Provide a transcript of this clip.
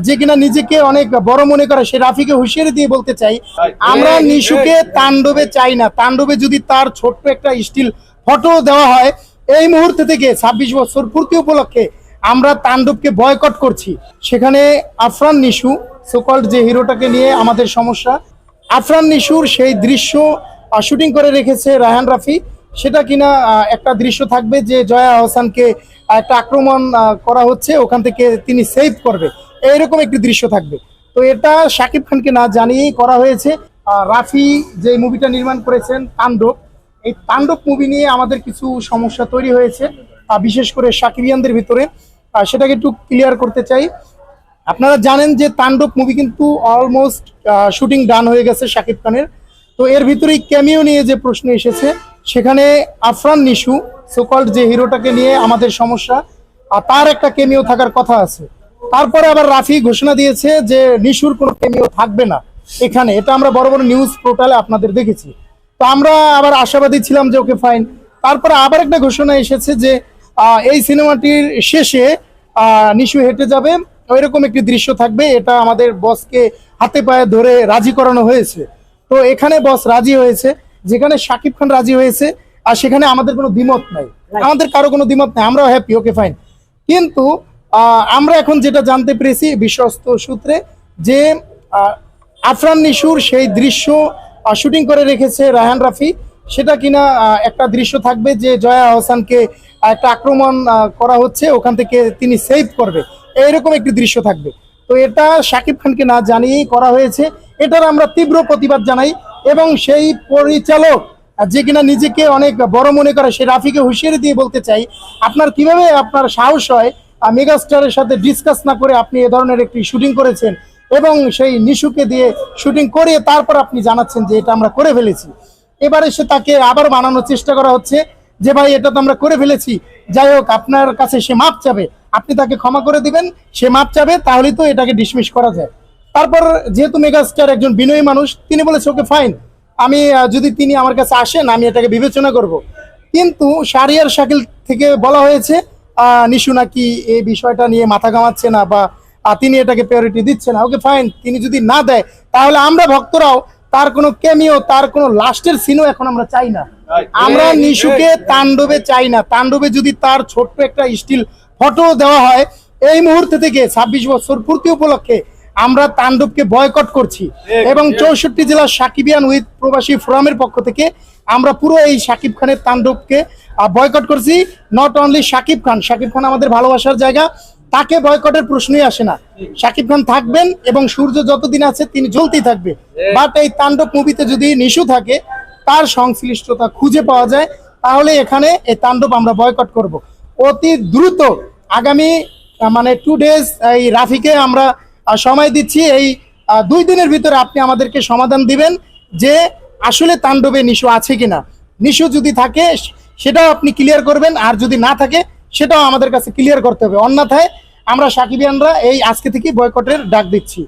যে কিনা নিজেকে অনেক বড় মনে করে, সে রাফিকে হুঁশিয়ারি দিয়ে বলতে চাই, আমরা নিশুকে তাণ্ডবে চাই না। তাণ্ডবে যদি তার ছোট্ট একটা স্টিল ফটো দেওয়া হয়, এই মুহূর্তে থেকে 26 বছর পূর্তি উপলক্ষে আমরা তাণ্ডবকে বয়কট করছি। সেখানে আফরান নিশু সোকল্ড যে হিরোটাকে নিয়ে আমাদের সমস্যা, আফরান নিশুর সেই দৃশ্য শুটিং করে রেখেছে রায়হান রাফি। সেটা কিনা একটা দৃশ্য থাকবে যে জয়া আহসানকে একটা আক্রমণ করা হচ্ছে, ওখান থেকে তিনি সেভ করবে, এইরকম একটি দৃশ্য থাকবে। তো এটা শাকিব খানকে না জানিয়েই করা হয়েছে। রাফি যে মুভিটা নির্মাণ করেছেন তাণ্ডব, এই তাণ্ডব মুভি নিয়ে আমাদের কিছু সমস্যা তৈরি হয়েছে, বিশেষ করে শাকিবিয়ানদের ভিতরে। সেটাকে একটু ক্লিয়ার করতে চাই। আপনারা জানেন যে তাণ্ডব মুভি কিন্তু অলমোস্ট শুটিং ডান হয়ে গেছে শাকিব খানের। তো এর ভিতরেই ক্যামিও নিয়ে যে প্রশ্ন এসেছে, সেখানে আফরান নিশু সোকল্ড যে হিরোটাকে নিয়ে আমাদের সমস্যা, তার একটা ক্যামিও থাকার কথা আছে। তারপরে আবার রাফি ঘোষণা দিয়েছে যে নিশুর কোনো ক্যামিও থাকবে না এখানে। এটা আমরা বড় বড় নিউজ পোর্টালে আপনাদের দেখেছি। তো আমরা আবার আশাবাদী ছিলাম যে ওকে ফাইন। তারপরে আবার একটা ঘোষণা এসেছে যে এই সিনেমাটির শেষে নিশু হেঁটে যাবে, ওইরকম একটি দৃশ্য থাকবে। এটা আমাদের বসকে হাতে পায়ে ধরে রাজি করানো হয়েছে। তো এখানে বস রাজি হয়েছে, যেখানে শাকিব খান রাজি হয়েছে, আর সেখানে আমাদের কোনো দ্বিমত নাই, আমাদের কারো কোনো দ্বিমত নাই, আমরাও হ্যাপি, ওকে ফাইন। কিন্তু আমরা এখন যেটা জানতে পেরেছি বিশ্বস্ত সূত্রে, যে আফরান নিশুর সেই দৃশ্য শুটিং করে রেখেছে রায়হান রাফি। সেটা কিনা একটা দৃশ্য থাকবে যে জয়া আহসানকে একটা আক্রমণ করা হচ্ছে, ওখান থেকে তিনি সেভ করবে, এইরকম একটি দৃশ্য থাকবে। তো এটা শাকিব খানকে না জানিয়েই করা হয়েছে। এটার আমরা তীব্র প্রতিবাদ জানাই। এবং সেই পরিচালক যে কিনা নিজেকে অনেক বড় মনে করে, সে রাফিকে হুঁশিয়ারি দিয়ে বলতে চাই, আপনার কিভাবে আপনার সাহস হয় মেগাস্টারের সাথে ডিসকাস না করে আপনি এ ধরনের একটি শুটিং করেছেন, এবং সেই নিশুকে দিয়ে শুটিং করিয়ে তারপর আপনি জানাচ্ছেন যে এটা আমরা করে ফেলেছি। এবারে সে তাকে আবার বানানোর চেষ্টা করা হচ্ছে যে ভাই এটা তো আমরা করে ফেলেছি, যাই হোক আপনার কাছে সে মাপ চাবে, আপনি তাকে ক্ষমা করে দিবেন, সে মাপ চাবে, তাহলেই তো এটাকে ডিসমিস করা যায়। তারপর যেহেতু মেগাস্টার একজন বিনয়ী মানুষ, তিনি বলেছে ওকে ফাইন, আমি যদি তিনি আমার কাছে আসেন আমি এটাকে বিবেচনা করব। কিন্তু শাহরিয়ার শাকিল থেকে বলা হয়েছে নিশু নাকি এই বিষয়টা নিয়ে মাথা ঘামাচ্ছে না, বা তিনি এটাকে প্রায়োরিটি দিচ্ছে না। ওকে ফাইন, তিনি যদি না দেয় তাহলে আমরা ভক্তরাও তার কোনো ক্যামিও, তার কোনো লাস্টের সিনও এখন আমরা চাই না। আমরা নিশুকে তাণ্ডবে চাই না। তাণ্ডবে যদি তার ছোট্ট একটা স্টিল ফটো দেওয়া হয়, এই মুহূর্তে থেকে 26 বছর পূর্তি উপলক্ষে আমরা তাণ্ডবকে বয়কট করছি। এবং 64 জেলার সাকিবিয়ান উইথ প্রবাসী ফোরামের পক্ষ থেকে আমরা পুরো এই শাকিব খানের তাণ্ডবকে বয়কট করছি। নট অনলি শাকিব খান, শাকিব খান আমাদের ভালোবাসার জায়গা, তাকে বয়কটের প্রশ্নই আসে না। শাকিব খান থাকবেন এবং সূর্য যতদিন আছে তিনি জ্বলতেই থাকবে। বাট এই তাণ্ডব মুভিতে যদি নিশু থাকে, তার সংশ্লিষ্টতা খুঁজে পাওয়া যায়, তাহলে এখানে এই তাণ্ডব আমরা বয়কট করব অতি দ্রুত। আগামী 2 ডেজ এই রাফিকে আমরা সময় দিচ্ছি। এই 2 দিনের ভিতরে আপনি আমাদেরকে সমাধান দিবেন যে আসলে তাণ্ডবে নিশু আছে কিনা। নিশু যদি থাকে সেটাও আপনি ক্লিয়ার করবেন, আর যদি না থাকে সেটাও আমাদের কাছে ক্লিয়ার করতে হবে। অন্যথায় আমরা সাকিবিয়ানরা এই আজকে থেকে বয়কটের ডাক দিচ্ছি।